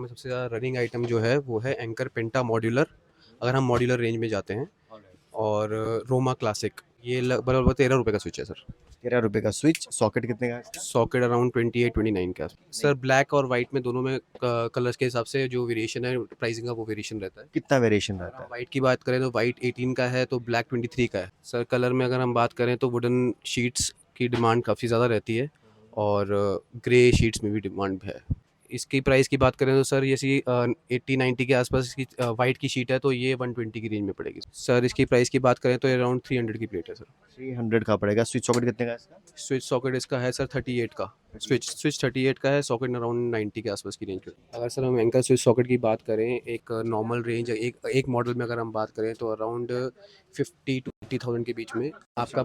में सबसे ज़्यादा रनिंग आइटम जो है वो है एंकर पेंटा मॉड्यूलर, अगर हम मॉड्यूलर रेंज में जाते हैं। और रोमा क्लासिक, ये लगभग 13 रुपये का स्विच है सर। 13 रुपए का स्विच। सॉकेट कितने का है इसका? सॉकेट अराउंड 28-29 का सर। ब्लैक और वाइट में दोनों में कलर्स के हिसाब से जो वेरिएशन है प्राइसिंग का वो वेरिएशन रहता है। कितना वेरिएशन अगर रहता हम है? वाइट की बात करें तो वाइट 18 का है, तो ब्लैक 23 का है सर। कलर में अगर हम बात करें तो वुडन शीट्स की डिमांड काफ़ी ज़्यादा रहती है, और ग्रे शीट्स में भी डिमांड है। इसकी प्राइस की बात करें तो सर ये सी 80-90 के आसपास इसकी वाइट की शीट है, तो ये 120 की रेंज में पड़ेगी सर। इसकी प्राइस की बात करें तो अराउंड 300 की प्लेट है सर। 300 का पड़ेगा। स्विच सॉकेट कितने का है इसका? स्विच सॉकेट इसका है सर 38 का। स्विच 38 का है, सॉकेट अराउंड 90 के आसपास की रेंज में। अगर सर हम एंकर स्विच सॉकेट की बात करें, एक नॉर्मल रेंज एक मॉडल में अगर हम बात करें तो अराउंड 50 to 80,000 के बीच में आपका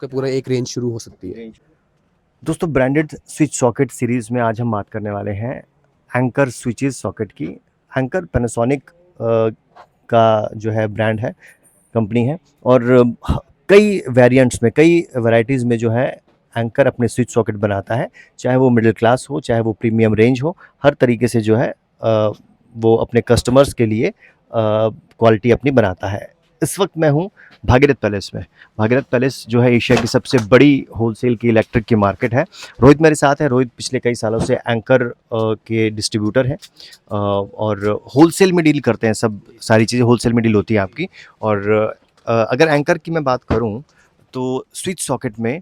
पूरा एक रेंज शुरू हो सकती है। दोस्तों, ब्रांडेड स्विच सॉकेट सीरीज में आज हम बात करने वाले हैं एंकर स्विचेस सॉकेट की। एंकर पैनासोनिक का जो है ब्रांड है, कंपनी है, और कई वेरिएंट्स में, कई वैरायटीज़ में जो है एंकर अपने स्विच सॉकेट बनाता है। चाहे वो मिडिल क्लास हो, चाहे वो प्रीमियम रेंज हो, हर तरीके से जो है वो अपने कस्टमर्स के लिए क्वालिटी अपनी बनाता है। इस वक्त मैं हूँ भागीरथ पैलेस में। भागीरथ पैलेस जो है एशिया की सबसे बड़ी होलसेल की इलेक्ट्रिक की मार्केट है। रोहित मेरे साथ है। रोहित पिछले कई सालों से एंकर के डिस्ट्रीब्यूटर हैं, और होलसेल में डील करते हैं। सब सारी चीज़ें होलसेल में डील होती है आपकी। और अगर एंकर की मैं बात करूं तो स्विच सॉकेट में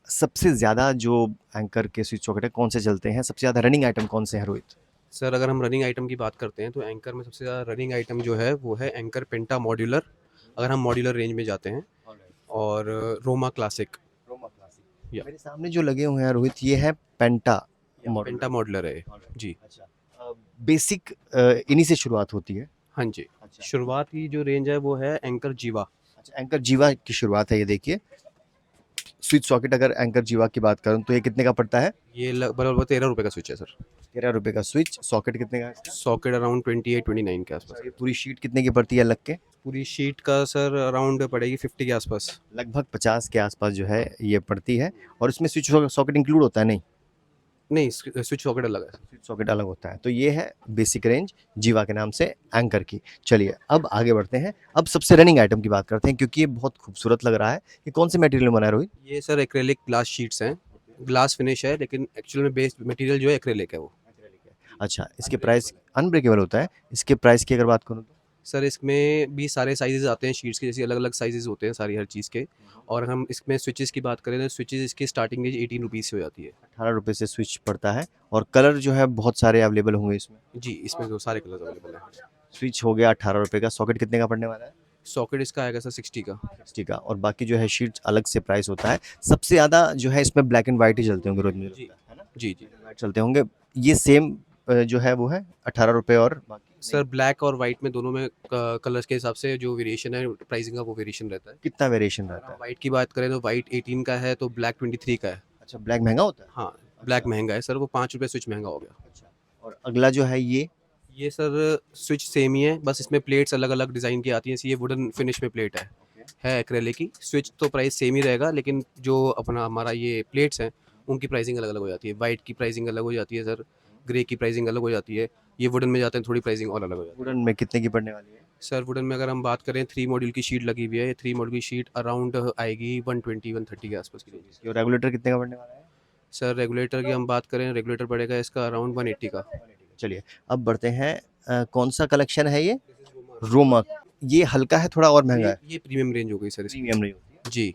सबसे ज़्यादा जो एंकर के स्विच सॉकेट है कौन से चलते हैं? सबसे ज़्यादा रनिंग आइटम कौन से हैं रोहित? सर अगर हम रनिंग आइटम की बात करते हैं तो एंकर में सबसे ज़्यादा रनिंग आइटम जो है वो है एंकर पेंटा मॉड्यूलर, अगर हम मॉड्यूलर रेंज में जाते हैं। और रोमा क्लासिक, रोमा क्लासिक। या मेरे सामने जो लगे हुए हैं रोहित, ये है पेंटा पेंटा मॉडल। मॉड्यूलर है जी। अच्छा, बेसिक इन्हीं से शुरुआत होती है। हाँ जी। अच्छा। शुरुआत की जो रेंज है वो है एंकर जीवा। अच्छा, एंकर जीवा की शुरुआत है। ये देखिए, स्विच सॉकेट अगर एंकर जीवा की बात करूं तो ये कितने का पड़ता है? ये लगभग 13 रुपये का स्विच है सर। 13 रुपए का स्विच। सॉकेट कितने का है इसका? सॉकेट अराउंड 28-29 के आसपास। अच्छा, ये पूरी शीट कितने की पड़ती है अलग के? पूरी शीट का सर अराउंड पड़ेगी 50 के आसपास। लगभग 50 के आसपास जो है ये पड़ती है। और इसमें स्विच सॉकेट इंक्लूड होता है? नहीं, नहीं, स्विच सॉकेट अलग है। स्विच सॉकेट अलग होता है। तो ये है बेसिक रेंज जीवा के नाम से एंकर की। चलिए अब आगे बढ़ते हैं। अब सबसे रनिंग आइटम की बात करते हैं, क्योंकि ये बहुत खूबसूरत लग रहा है। ये कौन से मटेरियल में बना है रोहित? ये सर एक्रेलिक ग्लास शीट्स हैं। ग्लास फिनिश है, लेकिन एक्चुअल में बेस मटेरियल जो है एक्रेलिक है वो। अच्छा, इसके प्राइस अनब्रेकेबल होता है। इसके प्राइस की अगर बात करूँ तो? सर इसमें भी सारे साइजेस आते हैं शीट्स के, जैसे अलग अलग साइजेस होते हैं सारी हर चीज़ के। और हम इसमें स्विचेस की बात करें तो स्विचेस इसकी स्टार्टिंग रेंज 18 रुपीज़ से हो जाती है। 18 रुपये से स्विच पड़ता है। और कलर जो है बहुत सारे अवेलेबल होंगे इसमें। जी, इसमें तो सारे कलर अवेलेबल हैं। स्विच हो गया 18 रुपये का। सॉकेट कितने का पड़ने वाला है? सॉकेट इसका आएगा सर 60 का। 60 का। और बाकी जो है शीट्स अलग से प्राइस होता है। सबसे ज़्यादा जो है इसमें ब्लैक एंड वाइट ही चलते होंगे रोज, मुझे जी लगता है ना? जी जी। वाइट चलते होंगे। ये सेम जो है वो है 18 रुपये। और बाकी सर ब्लैक और वाइट में दोनों में कलर्स के हिसाब से जो वेरिएशन है प्राइसिंग का वो वेरिएशन रहता है। कितना वेरिएशन अगर रहता हम है? वाइट की बात करें तो वाइट 18 का है, तो ब्लैक 23 का है। अच्छा, ब्लैक महंगा होता है? हाँ, ब्लैक महंगा है सर, वो 5 रुपये स्विच महंगा हो गया। अच्छा। और अगला जो है ये सर स्विच सेम ही है, बस इसमें प्लेट्स अलग अलग डिज़ाइन की आती हैं। ये वुडन फिनिश में प्लेट है एक्रेलिक की। स्विच तो प्राइस सेम ही रहेगा, लेकिन जो अपना हमारा ये प्लेट्स हैं उनकी प्राइसिंग अलग अलग हो जाती है। वाइट की प्राइसिंग अलग हो जाती है सर, ग्रे की प्राइसिंग अलग हो जाती है। ये वुडन में जाते हैं थोड़ी प्राइसिंग और अलग हो जाती है। वुडन में कितने की पड़ने वाली है? सर वुडन में अगर हम बात करें 3 मॉड्यूल की शीट लगी हुई है। ये 3 मॉड्यूल की शीट अराउंड आएगी 120-130 के आसपास की रेंज। और रेगुलेटर कितने का पड़ने वाला है? सर रेगुलेटर की हम बात करें, रेगुलेटर पड़ेगा इसका अराउंड 180 का। चलिए अब बढ़ते हैं। कौन सा कलेक्शन है ये? रोमा। ये हल्का है थोड़ा और महंगा है? ये प्रीमियम रेंज हो गई सर इसकी। प्रीमियम नहीं होती है? जी।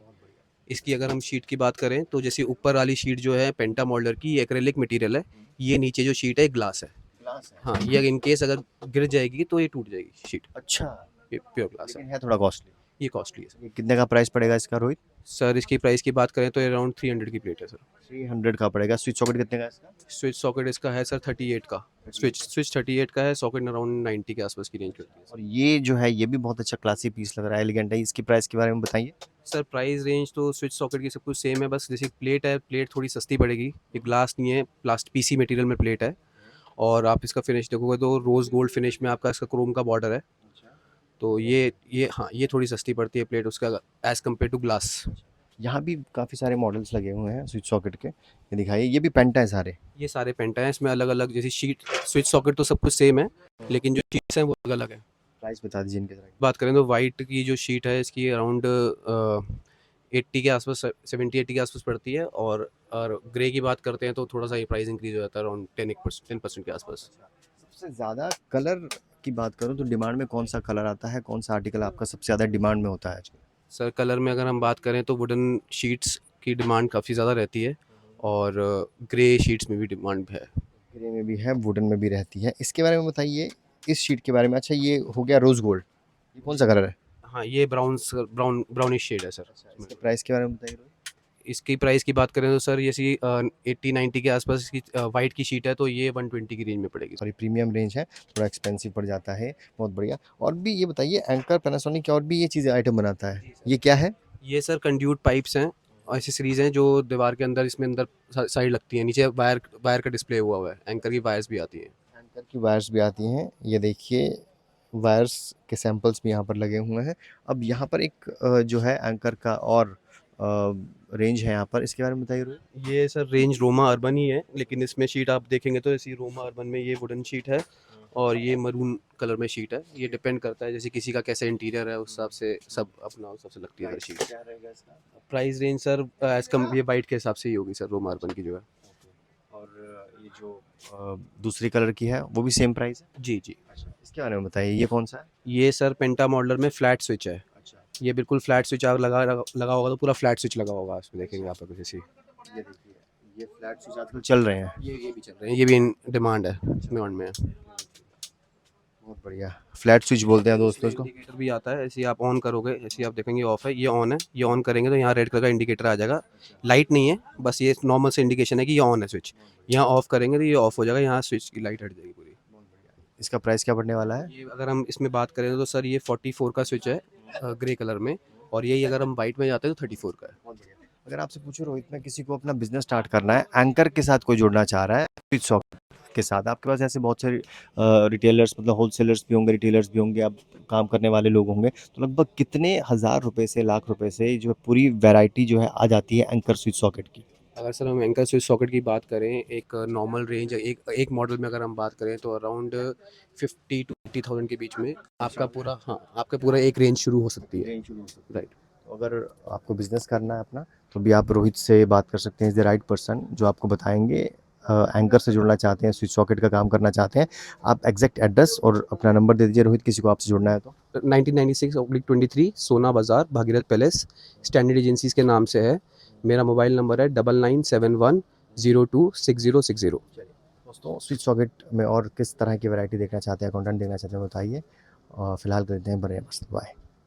इसकी अगर हम शीट की बात करें तो जैसे ऊपर वाली शीट जो है पेंटा मॉडलर की, ये एक्रेलिक मटेरियल है। ये नीचे जो शीट है ग्लास है। ग्लास है। हाँ, ये इन केस अगर गिर जाएगी तो ये टूट जाएगी शीट। अच्छा, ये प्योर ग्लास है। लेकिन है थोड़ा कॉस्टली। ये कॉस्टली है सर। ये कितने का प्राइस पड़ेगा इसका रोहित? सर इसकी प्राइस की बात करें तो अराउंड 300 की प्लेट है सर। 300 का पड़ेगा। स्विच सॉकेट कितने का है इसका? स्विच सॉकेट इसका है सर 38 का। स्विच 38 का है, सॉकेट अराउंड 90 के आसपास की रेंज होती है और ये जो है ये भी बहुत अच्छा क्लासी पीस लग रहा है, एलिगेंट है। इसकी प्राइस के बारे में बताइए। सर। प्राइस रेंज तो स्विच सॉकेट की सब कुछ सेम है, बस जैसे प्लेट है, प्लेट थोड़ी सस्ती पड़ेगी। ये ग्लास नहीं है, प्लास्ट पीसी मटेरियल में प्लेट है। और आप इसका फिनिश देखोगे तो रोज़ गोल्ड फिनिश में आपका इसका क्रोम का बॉर्डर है। तो ये हाँ, ये थोड़ी सस्ती पड़ती है प्लेट उसका एज़ कम्पेयर टू ग्लास। यहाँ भी काफ़ी सारे मॉडल्स लगे हुए हैं स्विच सॉकेट के, ये दिखाइए, ये भी पेंटा है सारे। ये सारे पेंटा हैं, इसमें अलग-अलग जैसे शीट स्विच सॉकेट तो सब कुछ सेम है, लेकिन जो शीट्स हैं वो अलग-अलग हैं। प्राइस बता दीजिए इनके ज़रा। बात करें तो वाइट की जो शीट है इसकी अराउंड 80 के आसपास 70-80 के आसपास पड़ती है, और ग्रे की बात करते हैं तो थोड़ा सा ये प्राइस इंक्रीज हो जाता है अराउंड 10% के आसपास। सबसे ज़्यादा कलर की बात करूँ तो डिमांड में कौन सा कलर आता है, कौन सा आर्टिकल आपका सबसे ज़्यादा डिमांड में होता है आजकल? सर कलर में अगर हम बात करें तो वुडन शीट्स की डिमांड काफ़ी ज़्यादा रहती है, और ग्रे शीट्स में भी डिमांड है। ग्रे में भी है, वुडन में भी रहती है। इसके बारे में बताइए, इस शीट के बारे में। अच्छा, ये हो गया रोज़ गोल्ड, ये कौन सा कलर है? हाँ, ये ब्राउनिश शेड है सर। इसके प्राइस के बारे में बताइए। इसकी प्राइस की बात करें तो सर ये सी 80-90 के आसपास इसकी वाइट की शीट है, तो ये 120 की रेंज में पड़ेगी। सॉरी, प्रीमियम रेंज है, थोड़ा एक्सपेंसिव पड़ जाता है। बहुत बढ़िया। और भी ये बताइए, एंकर पैनासोनिक की और भी ये चीज़ें आइटम बनाता है, ये क्या है? ये सर कंड्यूट पाइप्स हैं और एसेसरीज हैं जो दीवार के अंदर इसमें अंदर साइड लगती हैं, नीचे वायर वायर का डिस्प्ले हुआ हुआ है, एंकर की वायर्स भी आती हैं। एंकर की वायर्स भी आती हैं, ये देखिए, वायर्स के सैंपल्स भी यहाँ पर लगे हुए हैं। अब यहाँ पर एक जो है एंकर का और रेंज है यहाँ पर, इसके बारे में बताइए रोहित। ये सर रेंज रोमा अर्बन ही है, लेकिन इसमें शीट आप देखेंगे तो ऐसी रोमा अर्बन में ये वुडन शीट है और ये मरून कलर में शीट है। ये डिपेंड करता है जैसे किसी का कैसा इंटीरियर है, उस हिसाब से सब अपना उस हिसाब से लगती है सर शीट। क्या रहेगा इसका? प्राइस रेंज सर एज कम ये वाइट के हिसाब से ही होगी सर, रोमा अर्बन की जो है। और ये जो दूसरी कलर की है वो भी सेम प्राइस है? जी जी। अच्छा, इसके बारे में बताइए, ये कौन सा है? ये सर पेंटा मॉडलर में फ्लैट स्विच है। अच्छा, ये बिल्कुल फ्लैट स्विच आप लगा होगा तो पूरा फ्लैट स्विच लगा होगा, इसमें देखेंगे आप कुछ ऐसी। ये देखिए, ये फ्लैट स्विच आजकल चल रहे हैं। ये भी चल रहे हैं, ये भी इन डिमांड है, डिमांड में है। बहुत बढ़िया, फ्लैट स्विच बोलते हैं दोस्तों इसमें इसको। इंडिकेटर भी आता है, ऐसे ही आप ऑन करोगे, ऐसे ही आप देखेंगे ऑफ है, ये ऑन है, ये ऑन करेंगे तो यहाँ रेड कलर का इंडिकेटर आ जाएगा। लाइट नहीं है, बस ये नॉर्मल से इंडिकेशन है कि ये ऑन है स्विच। यहाँ ऑफ करेंगे तो ये ऑफ हो जाएगा, यहाँ स्विच की लाइट हट जाएगी पूरी। इसका प्राइस क्या पड़ने वाला है? ये अगर हम इसमें बात करें तो सर ये 44 का स्विच है ग्रे कलर में, और यही अगर हम वाइट में जाते हैं तो 34 का है। बहुत बढ़िया। अगर आपसे पूछो रोहित, में किसी को अपना बिजनेस स्टार्ट करना है, एंकर के साथ कोई जुड़ना चाह रहा है स्विच सॉकेट के साथ, आपके पास ऐसे बहुत सारे रिटेलर्स, मतलब होलसेलर्स भी होंगे, रिटेलर्स भी होंगे, आप काम करने वाले लोग होंगे, तो लगभग कितने हज़ार रुपए से, लाख रुपए से जो है पूरी वैरायटी जो है आ जाती है एंकर स्विच सॉकेट की? अगर सर हम एंकर स्विच सॉकेट की बात करें, एक नॉर्मल रेंज एक मॉडल में अगर हम बात करें तो अराउंड 50 to 80,000 के बीच में आपका पूरा, हाँ आपका पूरा एक रेंज शुरू हो सकती है। राइट। तो अगर आपको बिजनेस करना है अपना, तो भी आप रोहित से बात कर सकते हैं, इज़ द राइट पर्सन जो आपको बताएंगे। एंकर से जुड़ना चाहते हैं, स्विच सॉकेट का काम करना चाहते हैं, आप एग्जैक्ट एड्रेस और अपना नंबर दे दीजिए रोहित, किसी को आपसे जुड़ना है तो। 1996/23 सोना बाज़ार भागीरथ पैलेस स्टैंडर्ड एजेंसीज के नाम से है। मेरा मोबाइल नंबर है 9971026060। दोस्तों, स्विच सॉकेट में और किस तरह की वैरायटी देखना चाहते हैं, कंटेंट देखना चाहते हैं, बताइए। फिलहाल करते हैं बड़े मस्त, बाय।